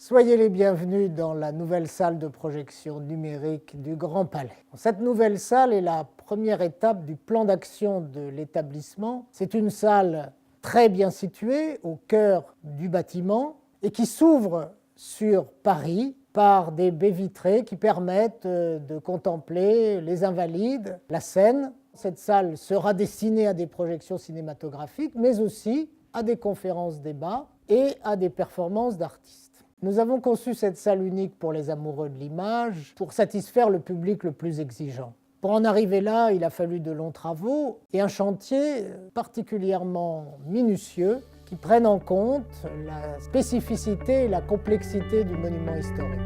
Soyez les bienvenus dans la nouvelle salle de projection numérique du Grand Palais. Cette nouvelle salle est la première étape du plan d'action de l'établissement. C'est une salle très bien située au cœur du bâtiment et qui s'ouvre sur Paris par des baies vitrées qui permettent de contempler les Invalides, la Seine. Cette salle sera destinée à des projections cinématographiques, mais aussi à des conférences-débats et à des performances d'artistes. Nous avons conçu cette salle unique pour les amoureux de l'image, pour satisfaire le public le plus exigeant. Pour en arriver là, il a fallu de longs travaux et un chantier particulièrement minutieux qui prenne en compte la spécificité et la complexité du monument historique.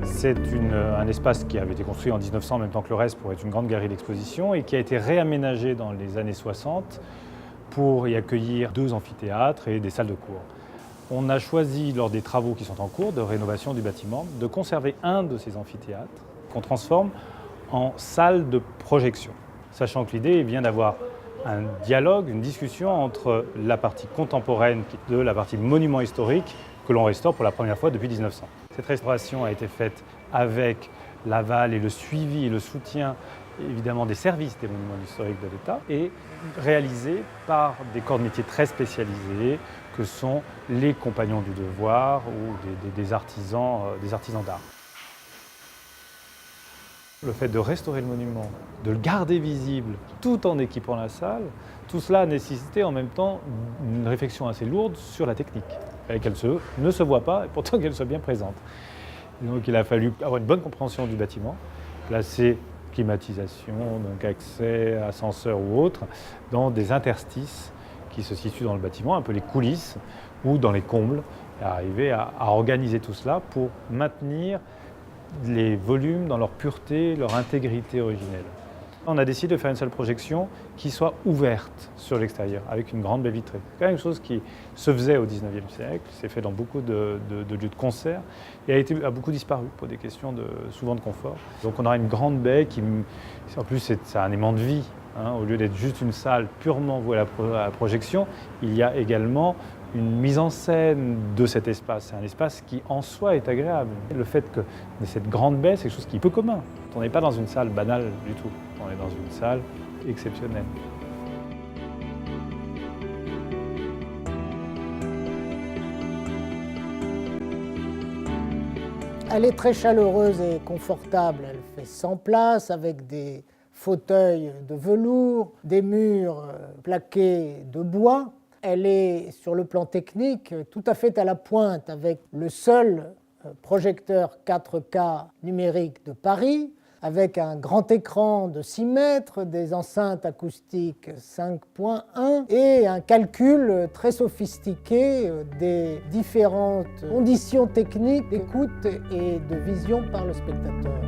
C'est un espace qui avait été construit en 1900 en même temps que le reste pour être une grande galerie d'exposition et qui a été réaménagé dans les années 60 pour y accueillir 2 amphithéâtres et des salles de cours. On a choisi, lors des travaux qui sont en cours de rénovation du bâtiment, de conserver un de ces amphithéâtres qu'on transforme en salle de projection, sachant que l'idée vient d'avoir un dialogue, une discussion entre la partie contemporaine de la partie monument historique que l'on restaure pour la première fois depuis 1900. Cette restauration a été faite avec l'aval et le suivi et le soutien évidemment des services des monuments historiques de l'État et réalisée par des corps de métier très spécialisés que sont les compagnons du devoir ou des artisans d'art. Le fait de restaurer le monument, de le garder visible tout en équipant la salle, tout cela a nécessité en même temps une réflexion assez lourde sur la technique, qu'elle ne se voit pas et pourtant qu'elle soit bien présente. Et donc il a fallu avoir une bonne compréhension du bâtiment, placer climatisation, donc accès, ascenseur ou autre, dans des interstices qui se situent dans le bâtiment, un peu les coulisses ou dans les combles, et arriver à organiser tout cela pour maintenir les volumes dans leur pureté, leur intégrité originelle. On a décidé de faire une salle de projection qui soit ouverte sur l'extérieur, avec une grande baie vitrée. C'est quand même une chose qui se faisait au XIXe siècle, c'est fait dans beaucoup de lieux de concert et a beaucoup disparu pour des questions souvent de confort. Donc on aura une grande baie qui, en plus c'est un aimant de vie, hein, au lieu d'être juste une salle purement vouée à la projection, il y a également une mise en scène de cet espace. C'est un espace qui, en soi, est agréable. Le fait que cette grande baie, c'est quelque chose qui est peu commun. On n'est pas dans une salle banale du tout. On est dans une salle exceptionnelle. Elle est très chaleureuse et confortable. Elle fait 100 places avec des fauteuils de velours, des murs plaqués de bois. Elle est, sur le plan technique, tout à fait à la pointe avec le seul projecteur 4K numérique de Paris, avec un grand écran de 6 mètres, des enceintes acoustiques 5.1 et un calcul très sophistiqué des différentes conditions techniques d'écoute et de vision par le spectateur.